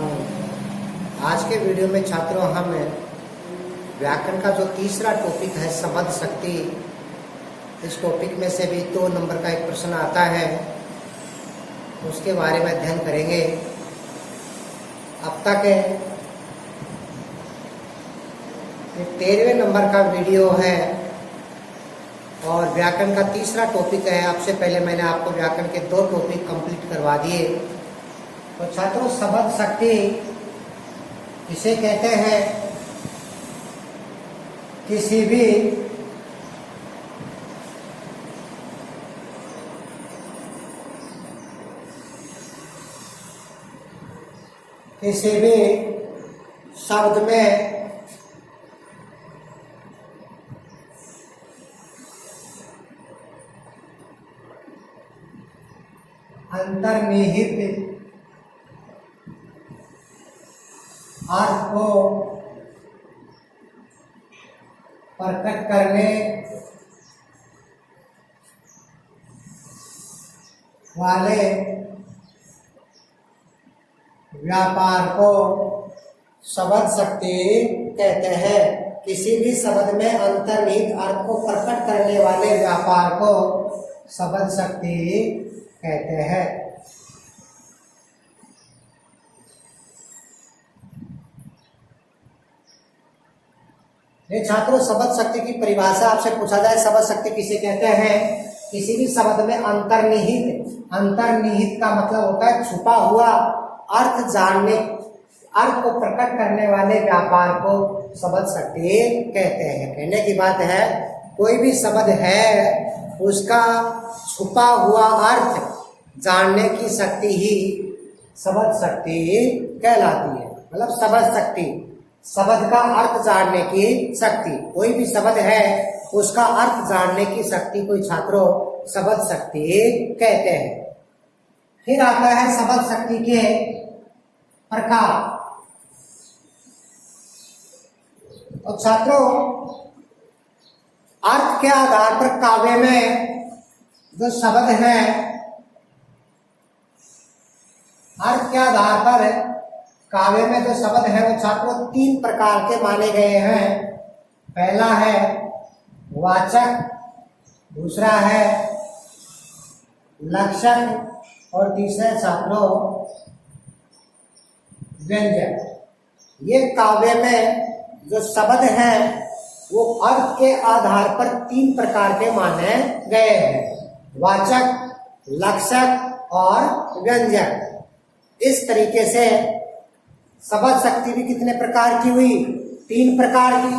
हूँ। आज के वीडियो में छात्रों हम व्याकरण का जो तीसरा टॉपिक है शब्द शक्ति, इस टॉपिक में से भी 2 नंबर का एक प्रश्न आता है, उसके बारे में अध्ययन करेंगे। अब तक ये 13वें नंबर का वीडियो है और व्याकरण का तीसरा टॉपिक है। आपसे पहले मैंने आपको व्याकरण के 2 टॉपिक कंप्लीट करवा दिए। तो छात्रों, शब्द शक्ति किसे कहते हैं? किसी भी शब्द में अंतर्निहित अर्थ को प्रकट करने वाले व्यापार को शब्द शक्ति कहते हैं। किसी भी शब्द में अंतर्निहित अर्थ को प्रकट करने वाले व्यापार को शब्द शक्ति कहते हैं। ये छात्रों, शब्द शक्ति की परिभाषा आपसे पूछा जाए, शब्द शक्ति किसे कहते हैं? किसी भी शब्द में अंतर्निहित का मतलब होता है छुपा हुआ अर्थ जानने, अर्थ को प्रकट करने वाले व्यापार को शब्द शक्ति कहते हैं। कहने की बात है, कोई भी शब्द है उसका छुपा हुआ अर्थ जानने की शक्ति ही शब्द शक्ति कहलाती है। मतलब शब्द शक्ति, शब्द का अर्थ जानने की शक्ति। कोई भी शब्द है उसका अर्थ जानने की शक्ति को छात्रों शब्द शक्ति कहते हैं। फिर आता है शब्द शक्ति के प्रकार। तो छात्रों, अर्थ के आधार पर काव्य में जो शब्द है, अर्थ के आधार पर काव्य में जो शब्द है वो छात्रों 3 प्रकार के माने गए हैं। पहला है वाचक, दूसरा है लक्षण और तीसरा छात्रों व्यंजक। ये काव्य में जो शब्द हैं वो अर्थ के आधार पर 3 प्रकार के माने गए हैं, वाचक, लक्षक और व्यंजक। इस तरीके से शब्द शक्ति भी कितने प्रकार की हुई? 3 प्रकार की,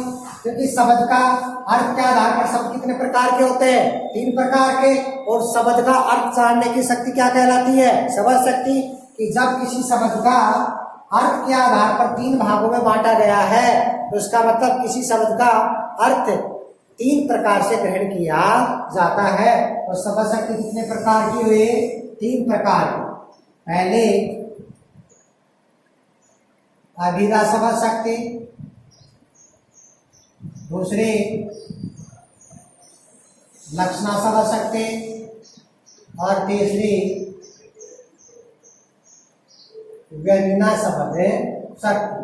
क्योंकि शब्द का अर्थ के आधार पर शब्द कितने प्रकार के होते हैं? 3 प्रकार के। और शब्द का अर्थ जानने की शक्ति क्या कहलाती है? शब्द शक्ति। कि जब किसी शब्द का अर्थ के आधार पर 3 भागों में बांटा गया है तो उसका मतलब किसी शब्द का अर्थ 3 प्रकार से ग्रहण किया जाता है। और शब्द शक्ति कितने प्रकार की हुई? 3 प्रकार की। पहले अभिधा शब्द शक्ति, दूसरी लक्षणा शब्द शक्ति और तीसरी व्यंजना शब्द शक्ति।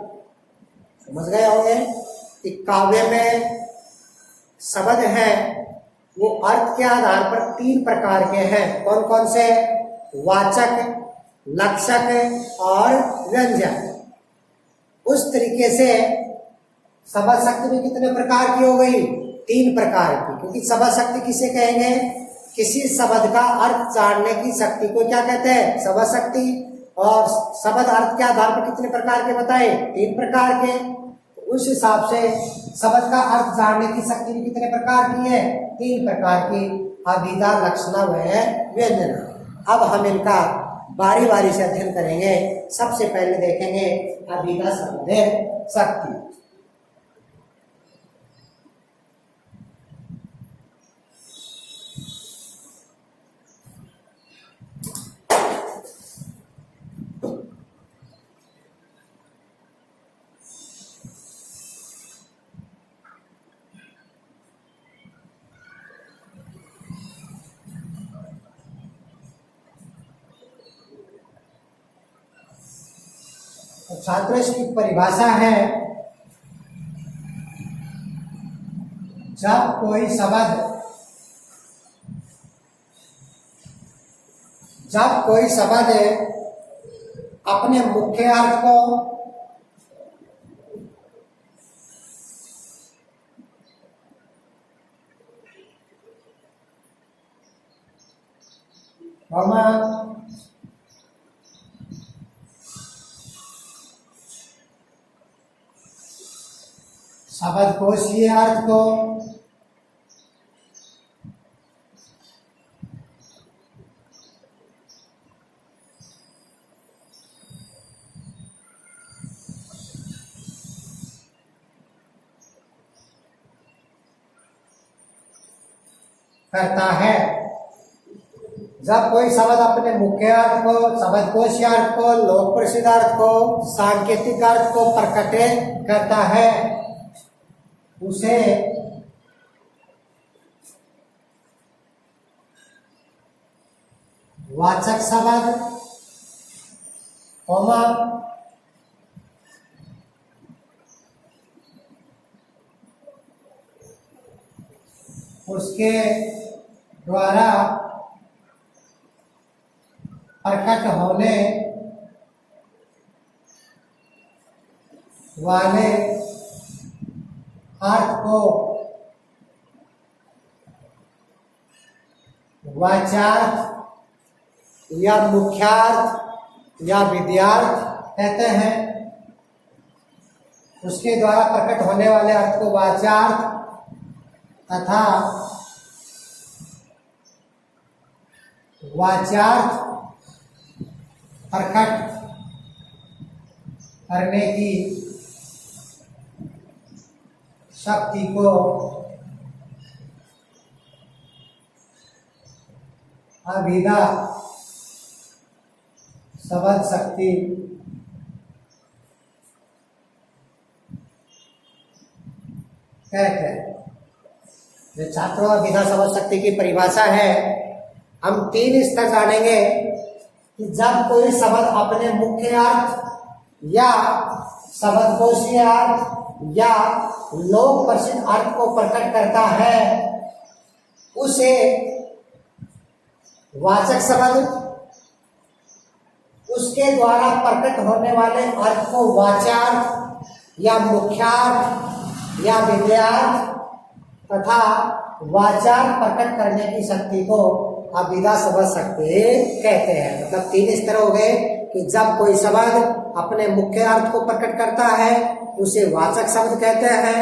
समझ गए होंगे कि काव्य में शब्द है वो अर्थ के आधार पर 3 प्रकार के हैं। कौन कौन से? वाचक, लक्षक और व्यंजक। उस तरीके से शब्द शक्ति भी कितने प्रकार की हो गई? 3 प्रकार की। क्योंकि शब्द शक्ति किसे कहेंगे? किसी शब्द का अर्थ जानने की शक्ति को क्या कहते हैं? शब्द शक्ति। और शब्द अर्थ के आधार पर कितने प्रकार के बताए? 3 प्रकार के। तो उस हिसाब से शब्द का अर्थ जानने की शक्ति भी कितने प्रकार की है? 3 प्रकार की, अभिधा, लक्षणा व व्यंजना। अब हम इनका बारी बारी से अध्ययन करेंगे। सबसे पहले देखेंगे अभिधा शब्द शक्ति। तो छात्रों इसकी परिभाषा है, जब कोई शब्द अपने मुख्य अर्थ को शब्दकोशीय अर्थ को करता है। जब कोई शब्द अपने मुख्य अर्थ को, शब्दकोशीय अर्थ को, लोक प्रसिद्ध अर्थ को, सांकेतिक अर्थ को प्रकट करता है, उसे वाचक शब्द, उसके द्वारा प्रकट होने वाले अर्थ को वाच्यार्थ या मुख्यार्थ या विधेयार्थ कहते हैं। उसके द्वारा प्रकट होने वाले अर्थ को वाच्यार्थ तथा वाच्यार्थ प्रकट करने की शक्ति को अभिधा शब्द शक्ति कहते हैं। जो छात्रों, अभिधा शब्द शक्ति की परिभाषा है, हम 3 स्तर जानेंगे कि जब कोई शब्द अपने मुख्य अर्थ या शब्दकोशीय अर्थ या लोक प्रसिद्ध अर्थ को प्रकट करता है, उसे वाचक शब्द, उसके द्वारा प्रकट होने वाले अर्थ को वाच्यार्थ या मुख्यार्थ या विधेयार्थ तथा वाच्यार्थ प्रकट करने की शक्ति को अभिधा शब्द शक्ति कहते हैं। मतलब 3 स्तर हो गए कि जब कोई शब्द अपने मुख्य अर्थ को प्रकट करता है, उसे वाचक शब्द कहते हैं।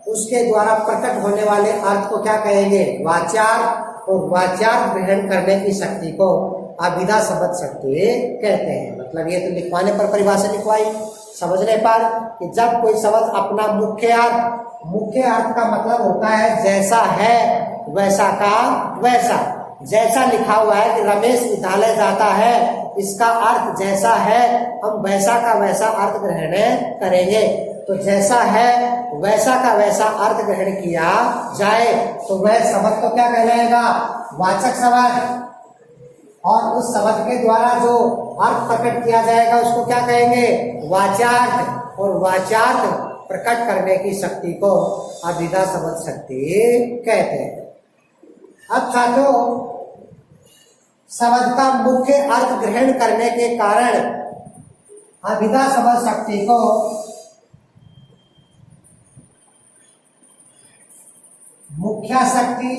उसके द्वारा प्रकट होने वाले अर्थ को क्या कहेंगे? वाच्यार्थ, और वाच्यार्थ ग्रहण करने की शक्ति को अभिधा शब्द शक्ति कहते हैं। मतलब ये तो लिखवाने पर परिभाषा लिखवाई, समझने पर कि जब कोई शब्द अपना मुख्य अर्थ का मतलब होता है जैसा है वैसा का वैसा। जैसा लिखा हुआ है कि रमेश विद्यालय जाता है, इसका अर्थ जैसा है, हम वैसा का वैसा अर्थ ग्रहण करेंगे। तो जैसा है वैसा का वैसा अर्थ ग्रहण किया जाए तो वह शब्द तो क्या कहलाएगा? वाचक शब्द। और उस शब्द के द्वारा जो अर्थ प्रकट किया जाएगा उसको क्या कहेंगे? वाच्यार्थ। और वाच्यार्थ प्रकट करने की शक्ति को अभिधा शब्द शक्ति कहते हैं। अब छात्रों, शब्द का मुख्य अर्थ ग्रहण करने के कारण अभिधा शब्द शक्ति को मुख्य शक्ति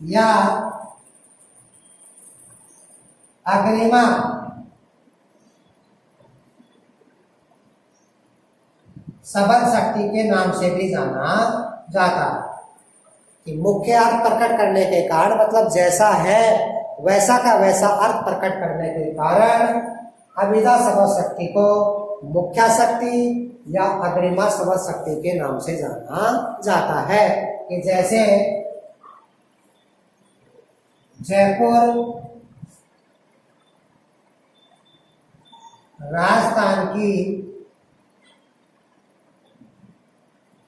या अग्रिमा शब्द शक्ति के नाम से भी जाना जाता है। कि मुख्य अर्थ प्रकट करने के कारण, मतलब जैसा है वैसा का वैसा अर्थ प्रकट करने के कारण अभिधा शब्द शक्ति को मुख्य शक्ति या अग्रिमा शब्द शक्ति के नाम से जाना जाता है। कि जैसे जयपुर राजस्थान की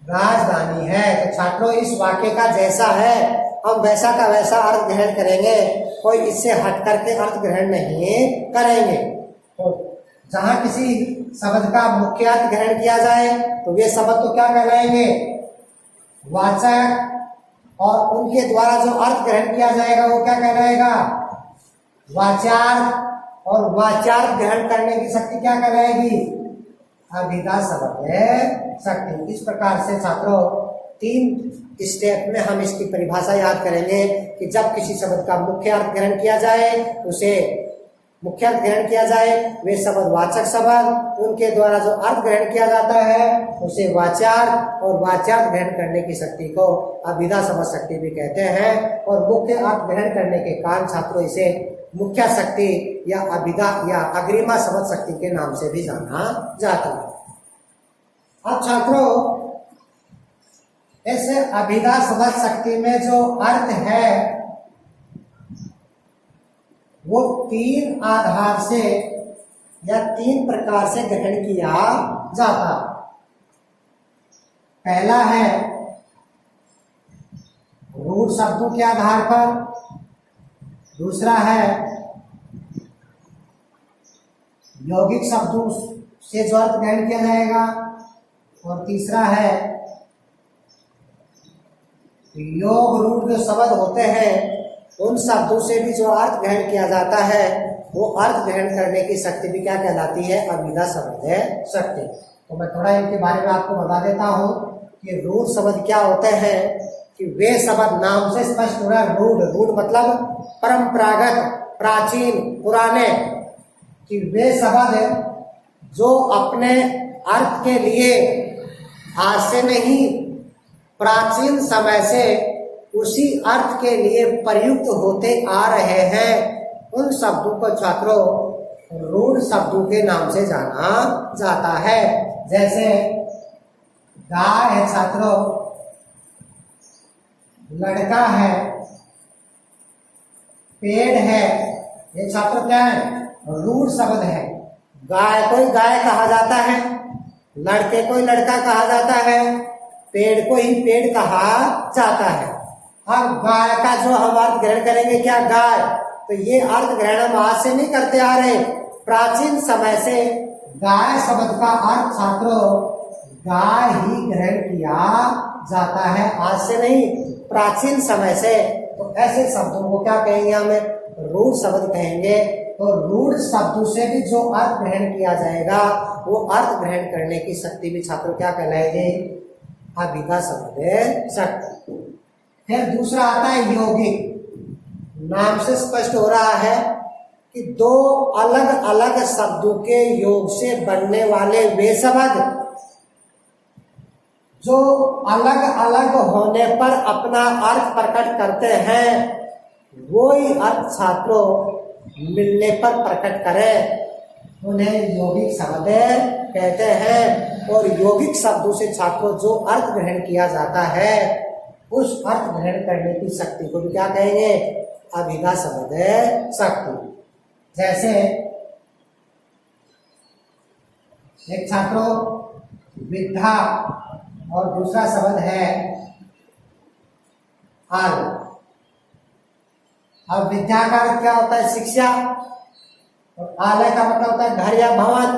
राजधानी है। तो छात्रों, इस वाक्य का जैसा है हम वैसा का वैसा अर्थ ग्रहण करेंगे, कोई इससे हट करके अर्थ ग्रहण नहीं करेंगे। तो जहां किसी शब्द का मुख्य अर्थ ग्रहण किया जाए तो वे शब्द तो क्या कहलाएंगे, वाचक, और उनके द्वारा जो अर्थ ग्रहण किया जाएगा वो क्या कहलाएगा, वाच्यार्थ, और वाच्यार्थ ग्रहण करने की शक्ति क्या कहलाएगी, अभिधा शब्द शक्ति। इस प्रकार से छात्रों 3 स्टेप में हम इसकी परिभाषा याद करेंगे कि जब किसी शब्द का मुख्य अर्थ ग्रहण किया जाए उसे मुख्य अर्थ ग्रहण किया जाए, वे शब्द वाचक शब्द, उनके द्वारा जो अर्थ ग्रहण किया जाता है उसे वाच्यार्थ, और वाच्यार्थ ग्रहण करने की शक्ति को अभिधा शब्द शक्ति भी कहते हैं। और मुख्य अर्थ ग्रहण करने के कारण छात्रों इसे मुख्य शक्ति या अभिधा या अग्रिमा शब्द शक्ति के नाम से भी जाना जाता है। अब छात्रों इस अभिधा शब्द शक्ति में जो अर्थ है वो 3 आधार से या 3 प्रकार से ग्रहण किया जाता। पहला है रूढ़ शब्दों के आधार पर, दूसरा है यौगिक शब्दों से जो अर्थ ग्रहण किया जाएगा, और तीसरा है योग रूढ़ जो शब्द होते हैं उन शब्दों से भी जो अर्थ ग्रहण किया जाता है वो अर्थ ग्रहण करने की शक्ति भी क्या कहलाती है, अभिधा शब्द शक्ति। तो मैं थोड़ा इनके बारे में आपको बता देता हूँ कि रूढ़ शब्द क्या होते हैं, कि वे शब्द नाम से स्पष्ट हो रहा है, रूढ़ मतलब परंपरागत, प्राचीन, पुराने, कि वे शब्द जो अपने अर्थ के लिए आज से नहीं प्राचीन समय से उसी अर्थ के लिए प्रयुक्त होते आ रहे हैं, उन शब्दों को छात्रों रूढ़ शब्दों के नाम से जाना जाता है। जैसे गाय है छात्रों, लड़का है, पेड़ है, ये छात्रों क्या है, रूढ़ शब्द है। गाय को ही गाय कहा जाता है, लड़के को ही लड़का कहा जाता है, पेड़ को ही पेड़ कहा जाता है। अब गाय का जो हम अर्थ ग्रहण करेंगे, क्या गाय, तो ये अर्थ ग्रहण हम आज से नहीं करते आ रहे, प्राचीन समय से गाय शब्द का अर्थ छात्रों गाय ही ग्रहण किया जाता है, आज से नहीं प्राचीन समय से। तो ऐसे शब्दों को क्या कहेंगे, हमें रूढ़ शब्द कहेंगे। तो रूढ़ शब्दों से भी जो अर्थ ग्रहण किया जाएगा वो अर्थ ग्रहण करने की शक्ति भी छात्रों क्या कहलाएगी, अभिधा शब्द शक्ति। फिर दूसरा आता है यौगिक। नाम से स्पष्ट हो रहा है कि 2 अलग अलग शब्दों के योग से बनने वाले वे शब्द जो अलग अलग होने पर अपना अर्थ प्रकट करते हैं, वो ही अर्थ छात्रों मिलने पर प्रकट करें, उन्हें यौगिक शब्द कहते हैं। और यौगिक शब्दों से छात्रों जो अर्थ ग्रहण किया जाता है उस अर्थ ग्रहण करने की शक्ति को भी क्या कहेंगे, अभिधा शब्द शक्ति। जैसे एक छात्रों विद्या और दूसरा शब्द है आल। अब विद्या का अर्थ क्या होता है, शिक्षा, और आलय का मतलब होता है घर या भवन,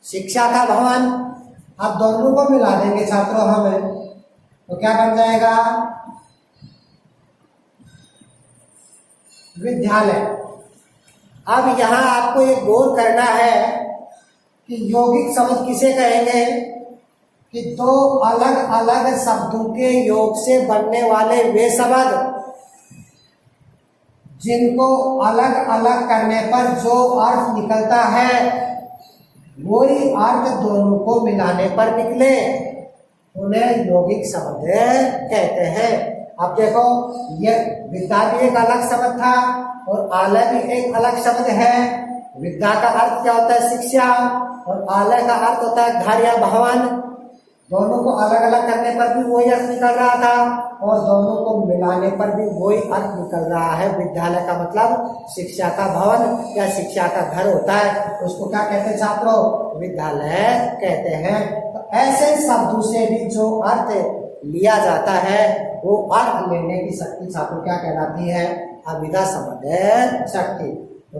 शिक्षा का भवन। अब दोनों को मिला देंगे छात्रों हमें, तो क्या बन जाएगा, विद्यालय। अब यहाँ आपको एक गौर करना है कि यौगिक शब्द किसे कहेंगे, कि 2 अलग अलग शब्दों के योग से बनने वाले वे शब्द जिनको अलग अलग करने पर जो अर्थ निकलता है वही अर्थ दोनों को मिलाने पर निकले, उन्हें यौगिक शब्द कहते हैं। अब देखो ये विद्या भी एक अलग शब्द था और आलय भी एक अलग शब्द है। विद्या का अर्थ क्या होता है, शिक्षा, और आलय का अर्थ होता है घर या भवन। दोनों को अलग अलग करने पर भी वही अर्थ निकल रहा था और दोनों को मिलाने पर भी वही अर्थ निकल रहा है। विद्यालय का मतलब शिक्षा का भवन या शिक्षा का घर होता है, उसको क्या कहते हैं छात्रों, विद्यालय कहते हैं। तो ऐसे शब्दों से भी जो अर्थ लिया जाता है वो अर्थ लेने की शक्ति छात्रों क्या कहलाती है, अभिधा शब्द शक्ति।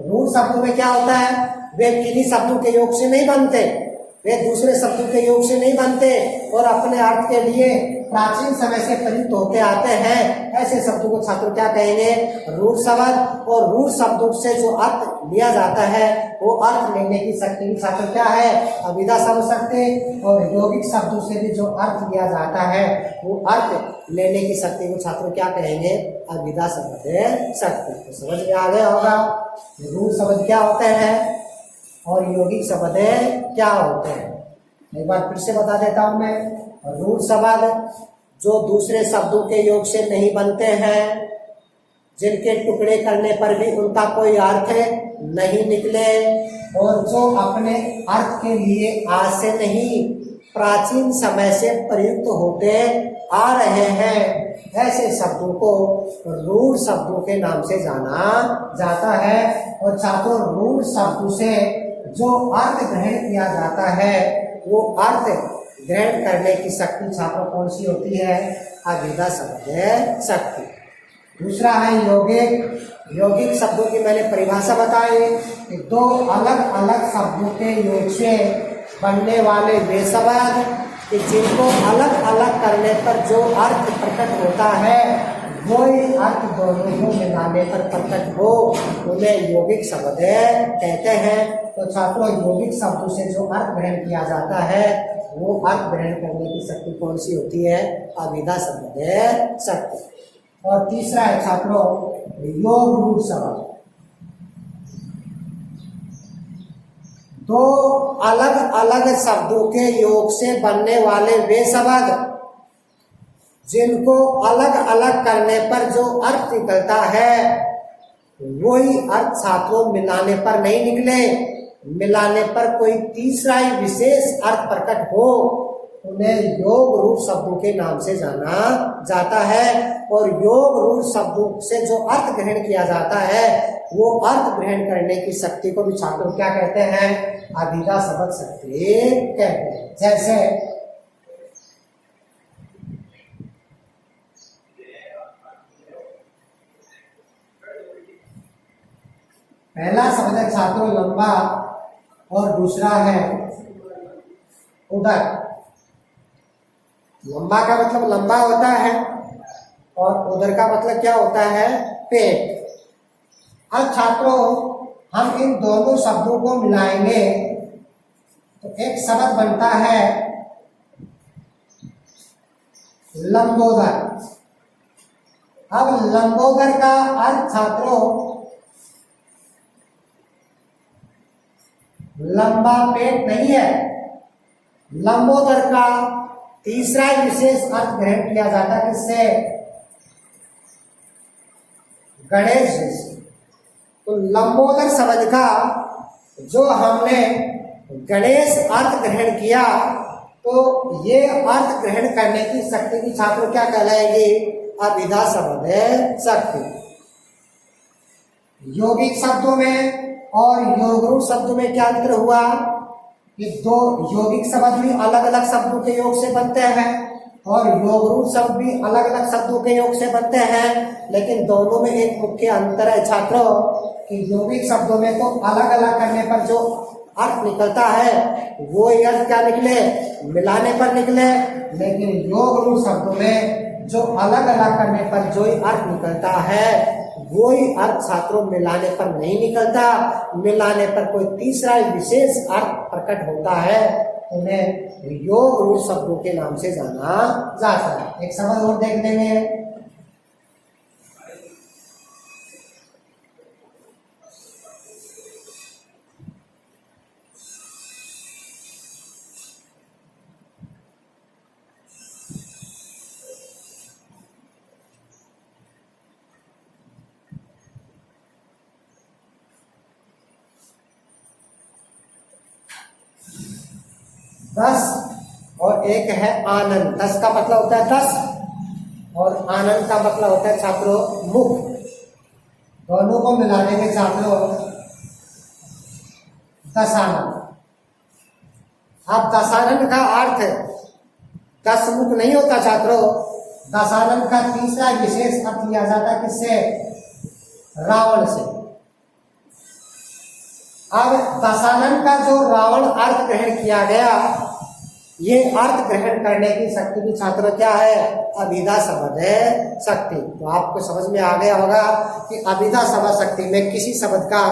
रूढ़ शब्दों में क्या होता है, वे किन्हीं शब्दों के योग से नहीं बनते, वे दूसरे शब्दों के योग से नहीं बनते और अपने अर्थ के लिए प्राचीन समय से प्रयुक्त होते आते हैं। ऐसे शब्दों को छात्र क्या कहेंगे? रूढ़ शब्द। और रूढ़ शब्दों से जो अर्थ लिया जाता है वो अर्थ लेने की शक्ति छात्र क्या है? अभिधा शब्द शक्ति। और यौगिक शब्दों से भी जो अर्थ लिया जाता है वो अर्थ लेने की शक्ति को छात्र क्या कहेंगे? अभिधा शब्द शक्ति। तो समझ में आ गया होगा रूढ़ शब्द क्या होते हैं और यौगिक शब्द क्या होते हैं। एक बार फिर से बता देता हूं मैं। रूढ़ शब्द जो दूसरे शब्दों के योग से नहीं बनते हैं, जिनके टुकड़े करने पर भी उनका कोई अर्थ नहीं निकले और जो अपने अर्थ के लिए आज से नहीं प्राचीन समय से प्रयुक्त होते आ रहे हैं, ऐसे शब्दों को रूढ़ शब्दों के नाम से जाना जाता है। और छात्रों रूढ़ शब्दों से जो अर्थ ग्रहण किया जाता है वो अर्थ ग्रहण करने की शक्ति छात्रों कौन सी होती है? अभिधा शब्द शक्ति। दूसरा है यौगिक। यौगिक शब्दों की मैंने परिभाषा बताई कि दो अलग अलग शब्दों के योग से बनने वाले वे शब्द कि जिनको अलग अलग करने पर जो अर्थ प्रकट होता है वही अर्थ दोनों को मिलाने पर प्रकट हो, उन्हें यौगिक शब्द कहते हैं। तो छात्रों यौगिक शब्दों से जो अर्थ ग्रहण किया जाता है वो अर्थ ग्रहण करने की शक्ति कौन सी होती है? अभिधा शब्द शक्ति। और तीसरा है छात्रों योग रूढ़ शब्द। दो अलग अलग शब्दों के योग से बनने वाले वे शब्द जिनको अलग अलग करने पर जो अर्थ निकलता है वही अर्थ छात्रों मिलाने पर नहीं निकले, मिलाने पर कोई तीसरा ही विशेष अर्थ प्रकट हो, उन्हें योग रूढ़ शब्दों के नाम से जाना जाता है। और योग रूढ़ शब्दों से जो अर्थ ग्रहण किया जाता है वो अर्थ ग्रहण करने की शक्ति को भी छात्रों क्या कहते हैं? अभिधा शब्द शक्ति कहते हैं। जैसे पहला शब्द है छात्रों लंबा और दूसरा है उदर। लंबा का मतलब लंबा होता है और उदर का मतलब क्या होता है? पेट। अब छात्रों हम इन दोनों शब्दों को मिलाएंगे तो एक शब्द बनता है लंबोदर। अब लंबोदर का अर्थ छात्रों लंबा पेट नहीं है। लंबोदर का तीसरा विशेष अर्थ ग्रहण किया जाता है किससे? गणेश से। तो लंबोदर शब्द का जो हमने गणेश अर्थ ग्रहण किया तो ये अर्थ ग्रहण करने की शक्ति की छात्रों क्या कहलाएगी? अभिधा शब्द शक्ति। यौगिक शब्दों में और योगरूढ़ शब्दों में क्या अंतर हुआ? कि दो यौगिक शब्द भी अलग अलग शब्दों के योग से बनते हैं और योगरूढ़ शब्द भी अलग अलग शब्दों के योग से बनते हैं, लेकिन दोनों में एक मुख्य अंतर है छात्रों कि यौगिक शब्दों में तो अलग अलग करने पर जो अर्थ निकलता है वो अर्थ क्या निकले? मिलाने पर निकले। लेकिन योगरूढ़ शब्दों में जो अलग अलग करने पर जो अर्थ निकलता है वही अर्थ छात्रों मिलाने पर नहीं निकलता, मिलाने पर कोई तीसरा विशेष अर्थ प्रकट होता है, उन्हें योग रूढ़ शब्दों के नाम से जाना जाता है। एक शब्द और देख लेंगे। दस और एक है आनंद। दस का मतलब होता है 10 और आनंद का मतलब होता है छात्रों मुख। दोनों को मिलाने के छात्रों दशानंद। अब दशानंद का अर्थ 10 मुख नहीं होता छात्रों। दशानंद का तीसरा विशेष अर्थ लिया जाता है किससे? रावण से। अब दशानन का जो रावण अर्थ ग्रहण किया गया, ये अर्थ ग्रहण करने की शक्ति भी छात्रों क्या है? अभिधा शब्द है शक्ति। तो आपको समझ में आ गया होगा कि अभिधा शब्द शक्ति में किसी शब्द का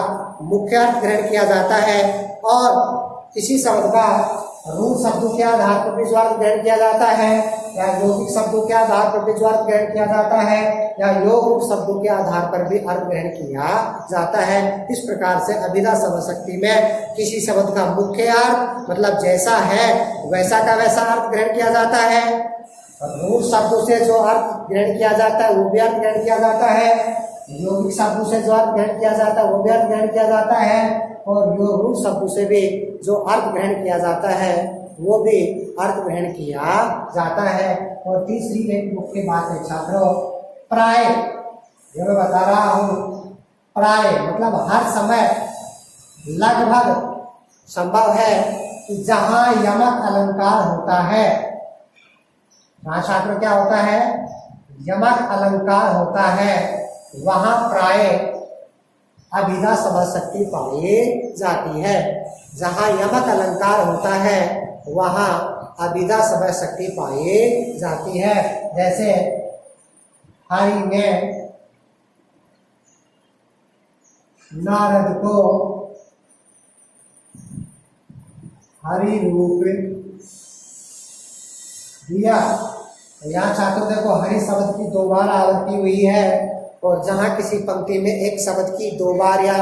मुख्य अर्थ ग्रहण किया जाता है और किसी शब्द का रूढ़ शब्दों के आधार पर भी अर्थ ग्रहण किया जाता है, या यौगिक शब्दों के आधार पर भी अर्थ ग्रहण किया जाता है, या योग रूप शब्दों के आधार पर भी अर्थ ग्रहण किया जाता है। इस प्रकार से अभिधा शब्द शक्ति में किसी शब्द का मुख्य अर्थ मतलब जैसा है वैसा का वैसा अर्थ ग्रहण किया जाता है, और रूढ़ शब्दों से जो अर्थ ग्रहण किया जाता है वो भी अर्थ ग्रहण किया जाता है, यौगिक शब्दों से जो अर्थ ग्रहण किया जाता है वो भी अर्थ ग्रहण किया जाता है, और योग रूढ़ शब्दों से भी जो अर्थ ग्रहण किया जाता है वो भी अर्थ ग्रहण किया जाता है। और तीसरी एक मुख्य बात है छात्रों, प्राय। ये मैं बता रहा हूँ, प्राय मतलब हर समय, लगभग, संभव है कि जहां यमक अलंकार होता है, वहां छात्रों क्या होता है? यमक अलंकार होता है, वहां प्राय अभिधा शब्द शक्ति पाई जाती है। जहां यमक अलंकार होता है वहां अभिधा शब्द शक्ति पाई जाती है। जैसे हरि ने नारद को हरि रूप दिया। यहाँ छात्रों देखो हरि शब्द की 2 बार आवृत्ति हुई है, और जहाँ किसी पंक्ति में एक शब्द की 2 बार या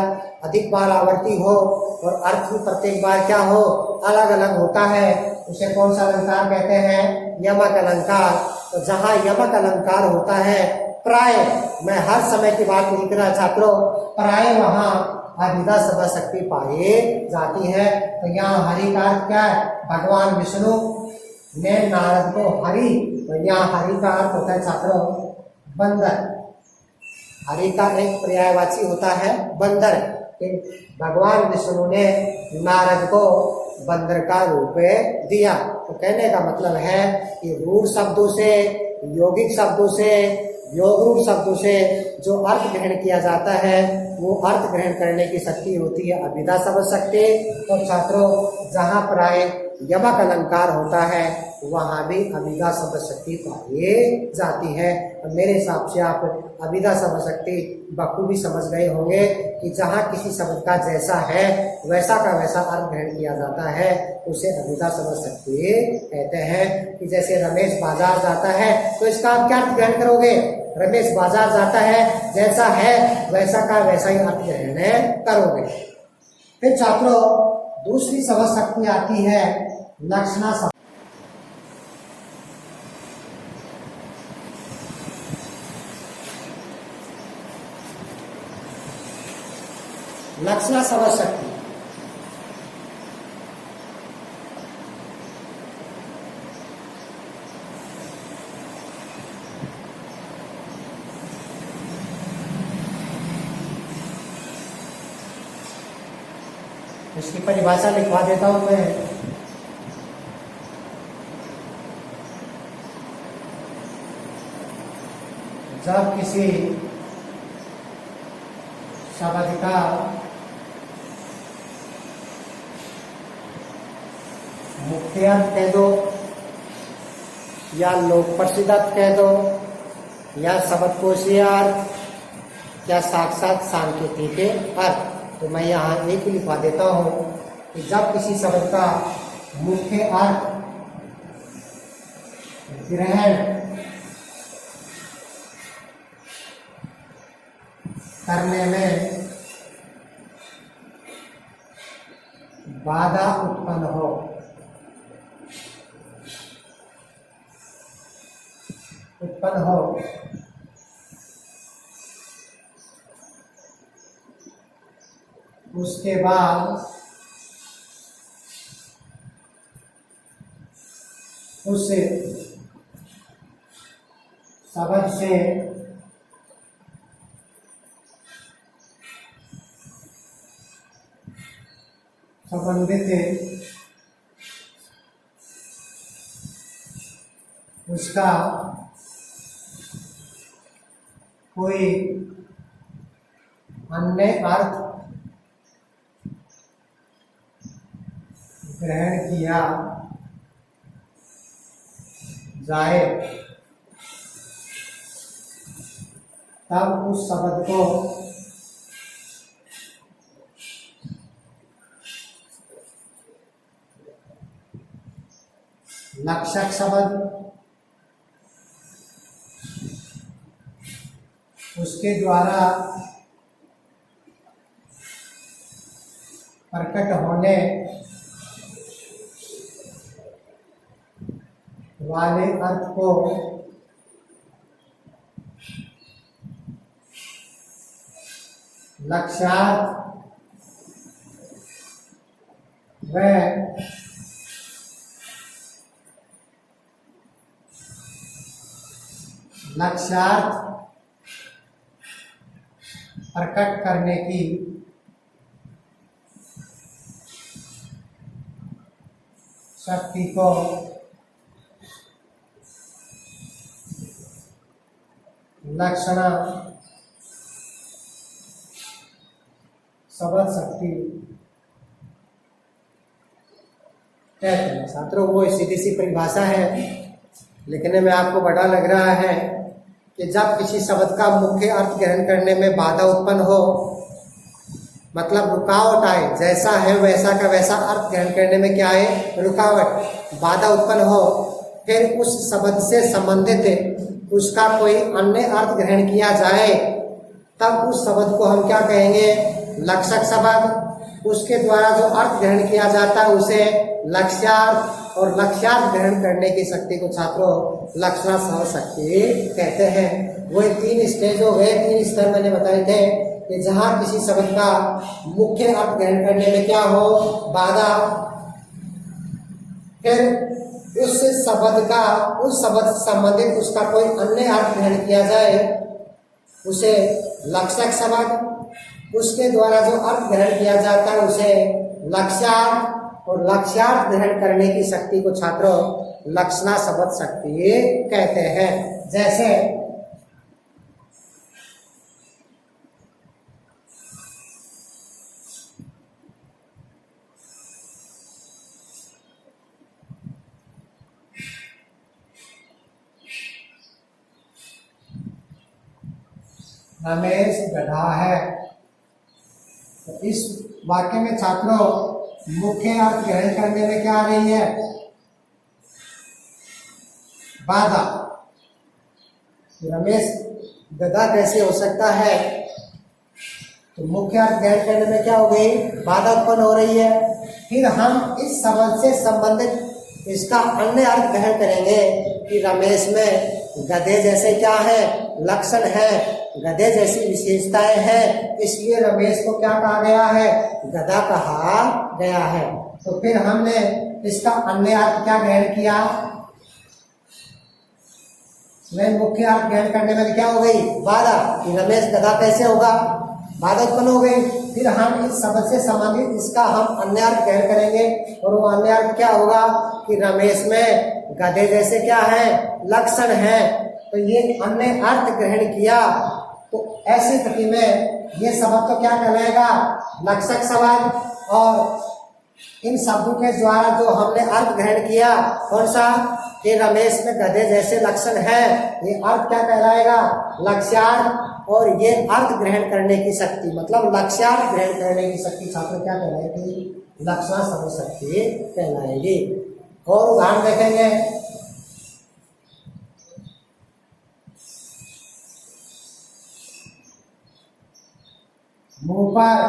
अधिक बार आवृत्ति हो और अर्थ भी प्रत्येक बार क्या हो? अलग अलग होता है, उसे कौन सा अलंकार कहते हैं? यमक अलंकार। तो जहाँ यमक अलंकार होता है, प्राय, मैं हर समय की बात नहीं कर रहा छात्रों, प्राय वहाँ अभिधा शब्द शक्ति पाई जाती है। तो यहाँ हरि का अर्थ क्या है? भगवान विष्णु ने नारद को हरि, तो यहाँ हरि का अर्थ होता है छात्रों बंदर। हरि का एक पर्यायवाची होता है बंदर। भगवान विष्णु ने नारद को बंदर का रूप दिया। तो कहने का मतलब है कि रूढ़ शब्दों से, यौगिक शब्दों से, योग रूप शब्दों से जो अर्थ ग्रहण किया जाता है वो अर्थ ग्रहण करने की शक्ति होती है अभिधा शब्द शक्ति। तो छात्रों जहाँ प्राय यमक अलंकार होता है वहाँ भी अभिधा शब्द शक्ति पाई जाती है। तो मेरे हिसाब से आप अभिधा शब्द शक्ति बखूबी समझ गए होंगे कि जहाँ किसी शब्द का जैसा है वैसा का वैसा अर्थ ग्रहण किया जाता है उसे अभिधा शब्द शक्ति कहते हैं। कि जैसे रमेश बाजार जाता है तो इसका आप क्या अर्थ ग्रहण करोगे? रमेश बाजार जाता है, जैसा है वैसा का वैसा ही अर्थ ग्रहण करोगे। फिर छात्रों दूसरी शब्द शक्ति आती है लक्षणा शब्द। लक्षणा शब्द शक्ति इसकी परिभाषा लिखवा देता हूं मैं। जब किसी शब्द का मुख्य अर्थ कह दो या लोक प्रसिद्ध अर्थ कह दो या शब्दकोशीय अर्थ या साक्षात सांकेतिक अर्थ, तो मैं यहाँ एक ही लिखवा देता हूँ कि जब किसी शब्द का मुख्य अर्थ ग्रहण करने में बाधा उत्पन्न हो, उसके बाद उस शब्द से संबंधित उसका कोई अन्य अर्थ ग्रहण किया जाए तब उस शब्द को लक्षक शब्द, उसके द्वारा प्रकट होने वाले अर्थ को लक्ष्यार्थ व लक्ष्यार्थ प्रकट करने की शक्ति को लक्षणा शब्द शक्ति कहते हैं। छात्रों, वो सीधी सी परिभाषा है, लिखने में आपको बड़ा लग रहा है कि जब किसी शब्द का मुख्य अर्थ ग्रहण करने में बाधा उत्पन्न हो, मतलब रुकावट आए, जैसा है वैसा का वैसा अर्थ ग्रहण करने में क्या है, रुकावट, बाधा उत्पन्न हो, फिर उस शब्द से संबंधित उसका कोई अन्य अर्थ ग्रहण किया जाए, तब उस शब्द को हम क्या कहेंगे, लक्षक शब्द। उसके द्वारा जो अर्थ ग्रहण किया जाता है उसे लक्ष्यार्थ, और लक्ष्यार्थ ग्रहण करने की शक्ति को छात्रों लक्षणा शब्द शक्ति कहते हैं। वही 3 स्टेज हो गए, 3 स्तर मैंने बताए थे कि जहाँ किसी शब्द का मुख्य अर्थ ग्रहण करने में क्या हो, बाधा, फिर उस शब्द से संबंधित उसका कोई अन्य अर्थ ग्रहण किया जाए उसे लक्षक शब्द, उसके द्वारा जो अर्थ ग्रहण किया जाता है उसे लक्ष्यार्थ, और लक्ष्यार्थ ग्रहण करने की शक्ति को छात्रों लक्षणा शब्द शक्ति कहते हैं। जैसे रमेश गधा है, तो इस वाक्य में छात्रों मुख्य अर्थ ग्रहण करने में क्या आ रही है, बाधा। रमेश गधा कैसे हो सकता है, तो मुख्य अर्थ ग्रहण करने में क्या हो गई, बाधा उत्पन्न हो रही है। फिर हम इस शब्द से संबंधित इसका अन्य अर्थ ग्रहण करेंगे कि रमेश में गधे जैसे क्या है, लक्षण है, गधे जैसी विशेषताएं हैं, इसलिए रमेश को क्या कहा गया है, गधा कहा गया है। तो फिर हमने इसका अन्य अर्थ क्या ग्रहण किया, मुख्य अर्थ ग्रहण करने में क्या हो गई, बाधा, कि रमेश गधा कैसे होगा, बाधा उत्पन्न हो गई। फिर हम इस शब्द से संबंधित इसका हम अन्य अर्थ ग्रहण करेंगे, और वो अन्य अर्थ क्या होगा कि रमेश में गधे जैसे क्या है, लक्षण है। तो ये अन्य अर्थ ग्रहण किया, तो ऐसी स्थिति में ये शब्द तो क्या कहलाएगा, लक्षक शब्द। और इन शब्दों के द्वारा जो हमने अर्थ ग्रहण किया, कौन सा, कि रमेश में गधे जैसे लक्षण है, ये अर्थ क्या कहलाएगा, लक्ष्यार्थ। और ये अर्थ ग्रहण करने की शक्ति, मतलब लक्ष्यार्थ ग्रहण करने की शक्ति छात्र क्या कहलाएगी, लक्षणा शब्द शक्ति कहलाएगी। और उदाहरण देखेंगे, मुंह पर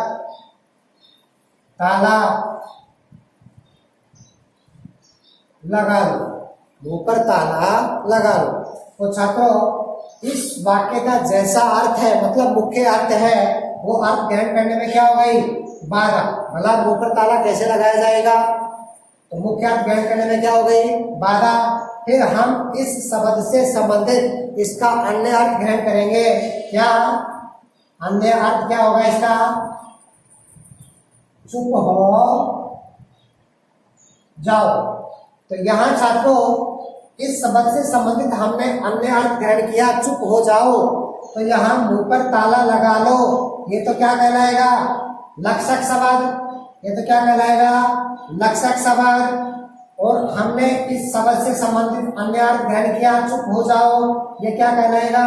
ताला लगा लो, मुंह पर ताला लगा लो। तो छात्रों इस वाक्य का जैसा अर्थ है, मतलब मुख्य अर्थ है, वो अर्थ ग्रहण करने में क्या हो गई, बाधा। मतलब मुंह पर ताला कैसे लगाया जाएगा, तो मुख्य अर्थ ग्रहण करने में क्या हो गई, बाधा। फिर हम इस शब्द से संबंधित इसका अन्य अर्थ ग्रहण करेंगे, क्या अन्य अर्थ क्या होगा इसका, चुप हो जाओ। तो यहाँ छात्रों इस शब्द से संबंधित हमने अन्य अर्थ ग्रहण किया, चुप हो जाओ। तो यहाँ मुंह पर ताला लगा लो, ये तो क्या कहलाएगा, लक्षक शब्द। ये तो क्या कहलाएगा, लक्षक शब्द। और हमने इस शब्द से संबंधित अन्य अर्थ ग्रहण किया, चुप हो जाओ, ये क्या कहलाएगा,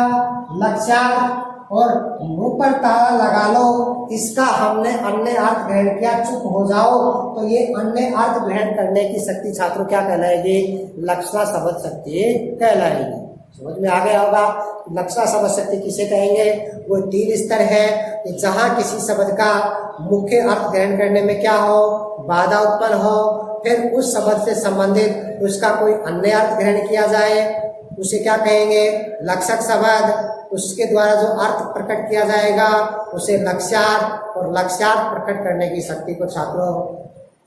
लक्ष्यार्थ। और मुंह पर ताला लगा लो, इसका हमने अन्य अर्थ ग्रहण किया, चुप हो जाओ, तो ये अन्य अर्थ ग्रहण करने की शक्ति छात्रों क्या कहलाएगी, लक्षणा शब्द शक्ति कहलाएगी। समझ में आ गया होगा। लक्षणा शब्द शक्ति किसे कहेंगे, वो 3 स्तर है कि जहां किसी शब्द का मुख्य अर्थ ग्रहण करने में क्या हो, बाधा उत्पन्न हो, फिर उस शब्द से संबंधित उसका कोई अन्य अर्थ ग्रहण किया जाए, उसे क्या कहेंगे, लक्षक शब्द। उसके द्वारा जो अर्थ प्रकट किया जाएगा उसे लक्ष्यार्थ, और लक्ष्यार्थ प्रकट करने की शक्ति को छात्रों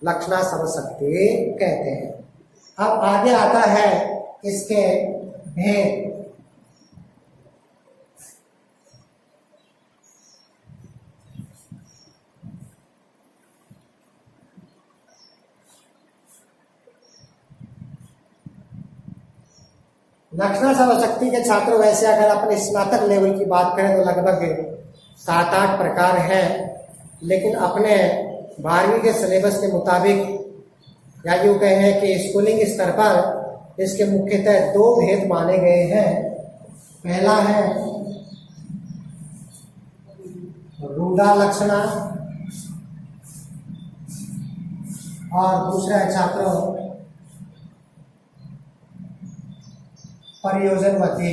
लक्षणा शब्द शक्ति कहते हैं। अब आगे आता है इसके भेद। लक्षणा शब्द शक्ति के छात्रों वैसे अगर अपने स्नातक लेवल की बात करें तो लगभग 7-8 प्रकार हैं, लेकिन अपने 12वीं के सिलेबस के मुताबिक या यूँ कहें कि स्कूलिंग स्तर पर इसके मुख्यतः 2 भेद माने गए हैं। पहला है रूढ़ा लक्षणा और दूसरा है छात्रों प्रयोजनवती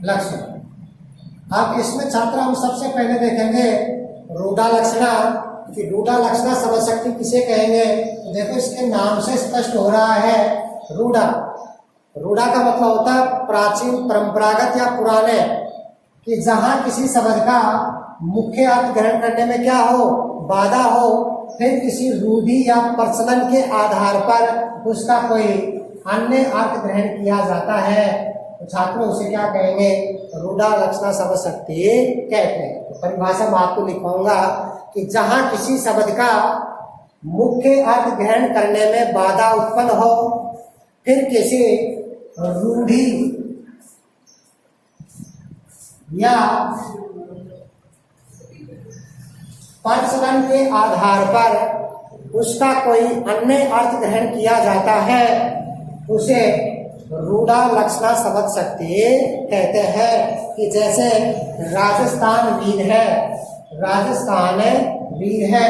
लक्षण। अब इसमें छात्र हम सबसे पहले देखेंगे रूढ़ा लक्षणा कि रूढ़ा लक्षणा शब्द शक्ति किसे कहेंगे। तो देखो इसके नाम से स्पष्ट हो रहा है रूढ़ा। रूढ़ा का मतलब होता है प्राचीन, परंपरागत या पुराने, कि जहां किसी शब्द का मुख्य अर्थ ग्रहण करने में क्या हो, बाधा हो, फिर किसी रूढ़ि या प्रचलन के आधार पर उसका कोई अन्य अर्थ ग्रहण किया जाता है, तो छात्रों उसे क्या कहेंगे, रूढ़ा लक्षणा शब्द शक्ति कहते हैं। तो परिभाषा मैं आपको लिखवाऊंगा कि जहां किसी शब्द का मुख्य अर्थ ग्रहण करने में बाधा उत्पन्न हो, फिर किसी रूढ़ि या प्रचलन के आधार पर उसका कोई अन्य अर्थ ग्रहण किया जाता है, उसे रूढ़ा लक्षणा शब्द शक्ति कहते हैं। कि जैसे राजस्थान वीर है, राजस्थान वीर है,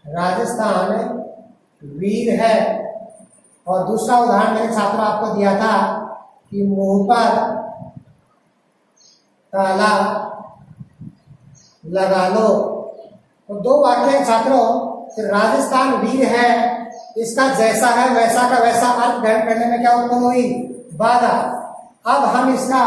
राजस्थान वीर है। और दूसरा उदाहरण मैंने छात्र आपको दिया था कि मुंह पर ताला लगा लो। तो 2 वाक्य हैं छात्रों कि राजस्थान वीर है, इसका जैसा है वैसा का वैसा अर्थ ग्रहण करने में क्या उत्पन्न हुई, बाधा। अब हम इसका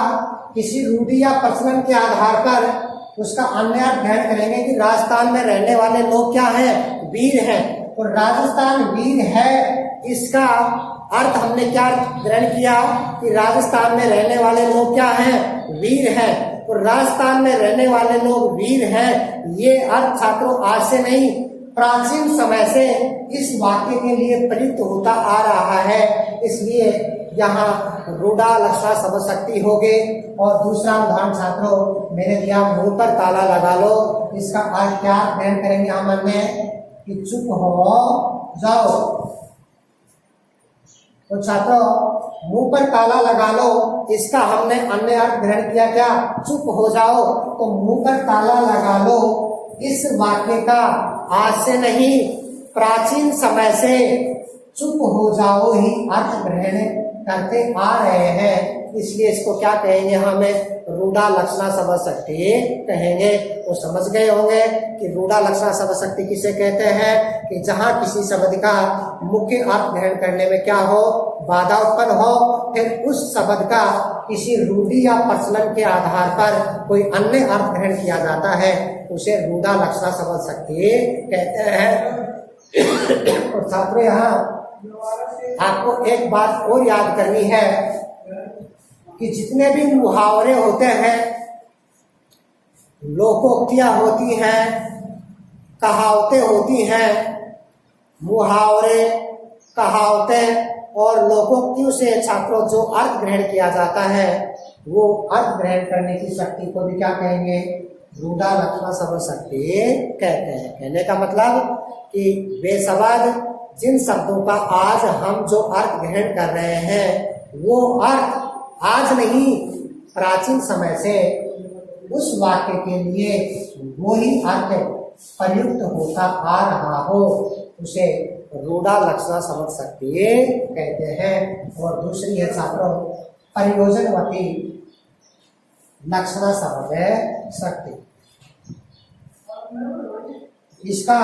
किसी रूढ़ि या प्रचलन के आधार पर उसका अन्य अर्थ ग्रहण करेंगे कि राजस्थान में रहने वाले लोग क्या हैं, वीर हैं। तो राजस्थान वीर है, इसका अर्थ हमने क्या ग्रहण किया कि राजस्थान में रहने वाले लोग क्या हैं, वीर हैं। तो राजस्थान में रहने वाले लोग वीर हैं, ये अर्थ छात्रों आज से नहीं, प्राचीन समय से इस वाक्य के लिए प्रयुक्त होता आ रहा है। इसलिए यहाँ रूढ़ा लक्षणा शब्द शक्ति हो गए। और दूसरा उदाहरण छात्रों मैंने दिया, मुंह पर ताला लगा लो, इसका अर्थ क्या ग्रहण करेंगे हम अन्य कि चुप हो जाओ। तो छात्रों मुंह पर ताला लगा लो, इसका हमने अन्य अर्थ ग्रहण किया क्या, चुप हो जाओ। तो मुंह पर ताला लगा लो इस वाक्य का आज से नहीं, प्राचीन समय से चुप हो जाओ ही अर्थ ग्रहण करते आ रहे हैं। इसलिए इसको क्या कहेंगे, हमें रूढ़ा लक्षणा शब्द शक्ति कहेंगे। तो समझ गए होंगे कि रूढ़ा लक्षणा शब्द शक्ति किसे कहते हैं कि जहां किसी शब्द का मुख्य अर्थ ग्रहण करने में क्या हो, बाधा उत्पन्न हो, फिर उस शब्द का किसी रूढ़ि या प्रचलन के आधार पर कोई अन्य अर्थ ग्रहण किया जाता है, उसे रूढ़ा लक्षणा शब्द शक्ति कहते हैं। और छात्रों यहाँ आपको एक बात और याद करनी है कि जितने भी मुहावरे होते हैं, लोकोक्तियां होती हैं, कहावतें होती हैं, मुहावरे, कहावतें और लोकोक्तियों से छात्रों जो अर्थ ग्रहण किया जाता है, वो अर्थ ग्रहण करने की शक्ति को भी क्या कहेंगे, रूढ़ा लक्षणा शब्द शक्ति कहते हैं। कहने का मतलब कि वे शब्द जिन शब्दों का आज हम जो अर्थ ग्रहण कर रहे हैं वो अर्थ आज नहीं प्राचीन समय से उस वाक्य के लिए वो ही अर्थ प्रयुक्त होता आ रहा हो, उसे रूढ़ा लक्षणा शब्द शक्ति कहते हैं। और दूसरी है छात्रों प्रयोजनवती लक्षणा शब्द शक्ति। इसका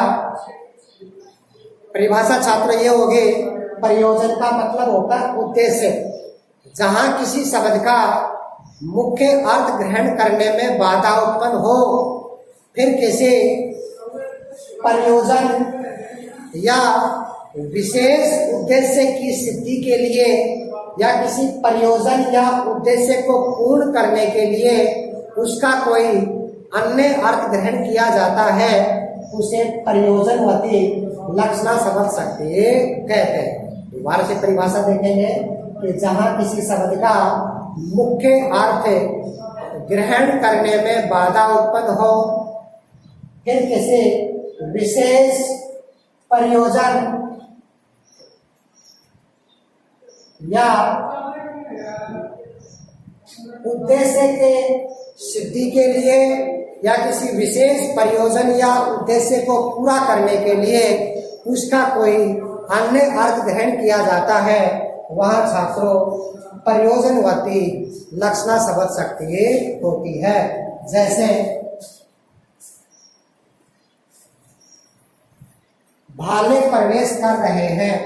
परिभाषा छात्र ये होगी, प्रयोजन का मतलब होता है उद्देश्य, जहां किसी शब्द का मुख्य अर्थ ग्रहण करने में बाधा उत्पन्न हो, फिर किसी प्रयोजन या विशेष उद्देश्य की सिद्धि के लिए या किसी प्रयोजन या उद्देश्य को पूर्ण करने के लिए उसका कोई अन्य अर्थ ग्रहण किया जाता है, उसे प्रयोजनवती लक्षणा शब्द शक्ति कहते हैं। दोबारा से परिभाषा देखेंगे कि जहां किसी शब्द का मुख्य अर्थ ग्रहण करने में बाधा उत्पन्न हो, फिर किसी विशेष प्रयोजन या उद्देश्य के सिद्धि के लिए या किसी विशेष प्रयोजन या उद्देश्य को पूरा करने के लिए उसका कोई अन्य अर्थ ग्रहण किया जाता है, वह छात्रों प्रयोजनवती लक्षणा शब्द शक्ति होती है। जैसे भाले प्रवेश कर रहे हैं,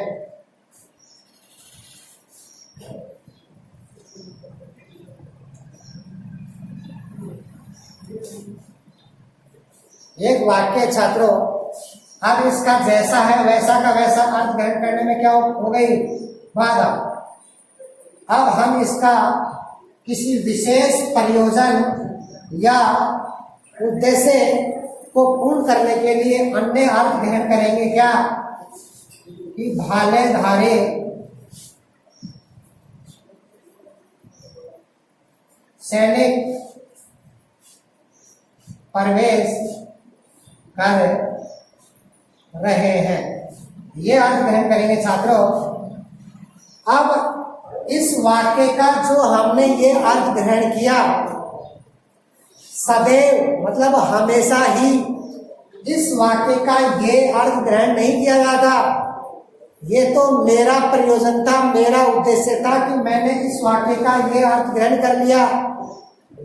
एक वाक्य छात्रों, अब इसका जैसा है वैसा का वैसा अर्थ ग्रहण करने में क्या हो गई, बाधा। अब हम इसका किसी विशेष प्रयोजन या उद्देश्य को पूर्ण करने के लिए अन्य अर्थ ग्रहण करेंगे, क्या कि भाले धारे सैनिक प्रवेश कर रहे हैं, ये अर्थ ग्रहण करेंगे छात्रों। अब इस वाक्य का जो हमने ये अर्थ ग्रहण किया, सदैव मतलब हमेशा ही इस वाक्य का ये अर्थ ग्रहण नहीं किया जाता। ये तो मेरा प्रयोजन था, मेरा उद्देश्य था कि मैंने इस वाक्य का ये अर्थ ग्रहण कर लिया।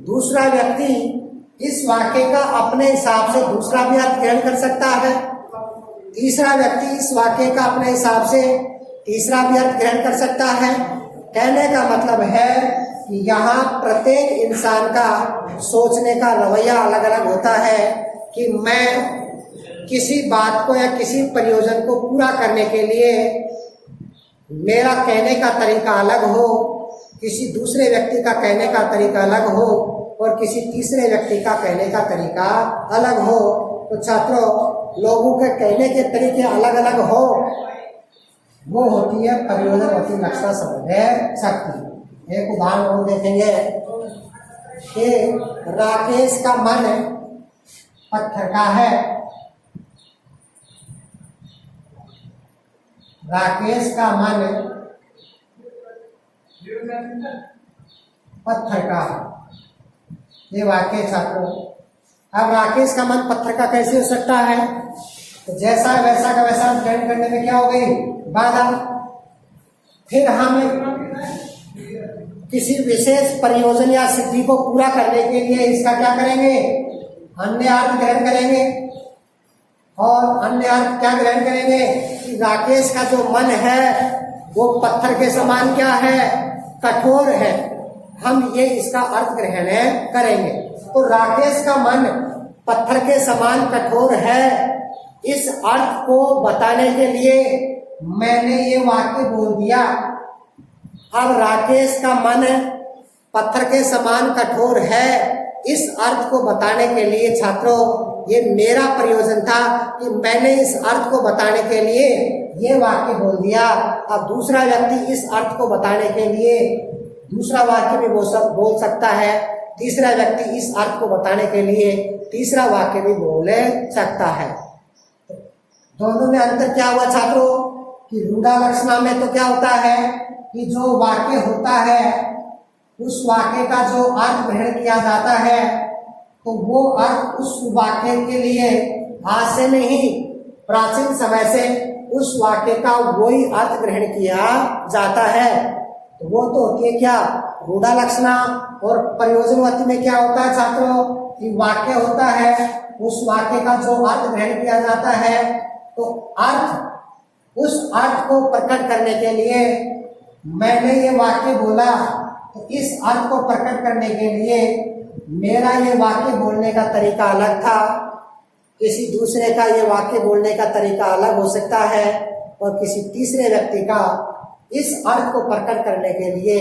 दूसरा व्यक्ति इस वाक्य का अपने हिसाब से दूसरा भी अर्थ ग्रहण कर सकता है, तीसरा व्यक्ति इस वाक्य का अपने हिसाब से तीसरा भी अर्थ ग्रहण कर सकता है। कहने का मतलब है कि यहाँ प्रत्येक इंसान का सोचने का रवैया अलग अलग होता है कि मैं किसी बात को या किसी प्रयोजन को पूरा करने के लिए मेरा कहने का तरीका अलग हो, किसी दूसरे व्यक्ति का कहने का तरीका अलग हो और किसी तीसरे व्यक्ति का कहने का तरीका अलग हो। तो छात्रों, लोगों के कहने के तरीके अलग अलग हो, वो होती है प्रयोजनवती लक्षणा शब्द शक्ति। एक उदाहरण हम देखेंगे कि राकेश का मन पत्थर का है। राकेश का मन पत्थर का है, ये वाक्य छात्रों। अब राकेश का मन पत्थर का कैसे हो सकता है? तो जैसा वैसा का वैसा ग्रहण करने में क्या हो गई, बाधा। फिर हम किसी विशेष प्रयोजन या सिद्धि को पूरा करने के लिए इसका क्या करेंगे, अन्य अर्थ ग्रहण करेंगे। और अन्य अर्थ क्या ग्रहण करेंगे कि राकेश का जो मन है वो पत्थर के समान क्या है, कठोर है। हम ये इसका अर्थ ग्रहण करेंगे। तो राकेश का मन पत्थर के समान कठोर है, इस अर्थ को बताने के लिए मैंने ये वाक्य बोल दिया। अब राकेश का मन पत्थर के समान कठोर है, इस अर्थ को बताने के लिए छात्रों ये मेरा प्रयोजन था कि मैंने इस अर्थ को बताने के लिए ये वाक्य बोल दिया। अब दूसरा व्यक्ति इस अर्थ को बताने के लिए दूसरा वाक्य भी बोल सकता है, तीसरा व्यक्ति इस अर्थ को बताने के लिए तीसरा वाक्य भी बोल सकता है। दोनों में अंतर क्या हुआ छात्रों कि रूढ़ालक्षणा में तो क्या होता है कि जो वाक्य होता है उस वाक्य का जो अर्थ ग्रहण किया जाता है तो वो अर्थ उस वाक्य के लिए आज से नहीं प्राचीन समय से उस वाक्य का वही अर्थ ग्रहण किया जाता है। तो वो तो होती है क्या रूढ़ालक्षणा। और प्रयोजनवती में क्या होता है छात्रों कि वाक्य होता है, उस वाक्य का जो अर्थ ग्रहण किया जाता है तो अर्थ उस अर्थ को प्रकट करने के लिए मैंने ये वाक्य बोला, तो इस अर्थ को प्रकट करने के लिए मेरा ये वाक्य बोलने का तरीका अलग था, किसी दूसरे का ये वाक्य बोलने का तरीका अलग हो सकता है और किसी तीसरे व्यक्ति का इस अर्थ को प्रकट करने के लिए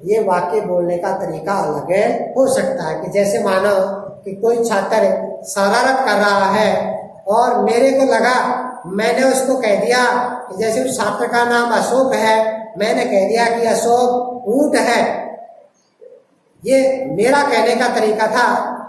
ये वाक्य बोलने का तरीका अलग हो सकता है। कि जैसे मानो कि कोई छात्र शरारत कर रहा है और मेरे को लगा, मैंने उसको कह दिया कि जैसे उस छात्र का नाम अशोक है, मैंने कह दिया कि अशोक ऊंट है, ये मेरा कहने का तरीका था।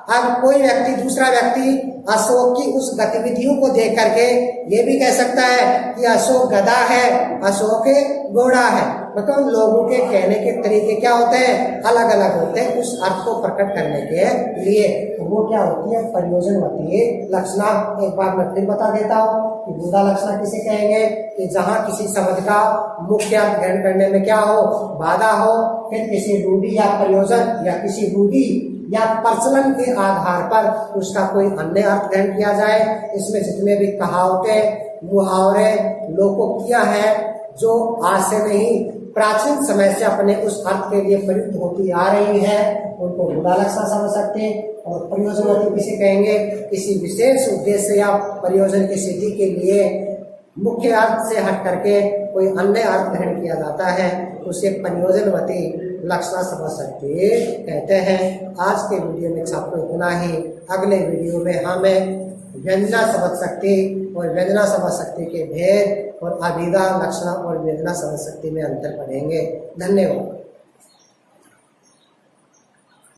अब कोई व्यक्ति दूसरा व्यक्ति अशोक की उस गतिविधियों को देख करके ये भी कह सकता है कि अशोक गधा है, अशोक घोड़ा है। मतलब लोगों के कहने के तरीके क्या होते हैं, अलग अलग होते हैं उस अर्थ को प्रकट करने के लिए। तो वो क्या होती है प्रयोजनवती लक्षणा। एक बार मैं फिर बता देता हूँ कि रूढ़ालक्षणा किसे कहेंगे कि जहाँ किसी शब्द का मुख्य अर्थ ग्रहण करने में क्या हो बाधा हो, फिर किसी रूढ़ि या प्रयोजन या किसी रूढ़ि या प्रचलन के आधार पर उसका कोई अन्य अर्थ ग्रहण किया जाए। इसमें जितने भी कहावतें मुहावरे लोकोक्तियां हैं जो आज से नहीं प्राचीन समय से अपने उस अर्थ के लिए प्रयुक्त होती आ रही है, उनको रूढ़ालक्षणा समझ सकते हैं। और प्रयोजनवती किसे कहेंगे, किसी विशेष उद्देश्य या प्रयोजन की सिद्धि के लिए मुख्य अर्थ से हट करके कोई अन्य अर्थ ग्रहण किया जाता है, उसे प्रयोजनवती लक्षणा समझ सकते कहते हैं। आज के वीडियो में छात्रों इतना ही। अगले वीडियो में हमें व्यंजना समझ शक्ति और व्यंजना समझ शक्ति के भेद और अभिधा लक्षणा और व्यंजना समझ शक्ति में अंतर पढ़ेंगे। धन्यवाद।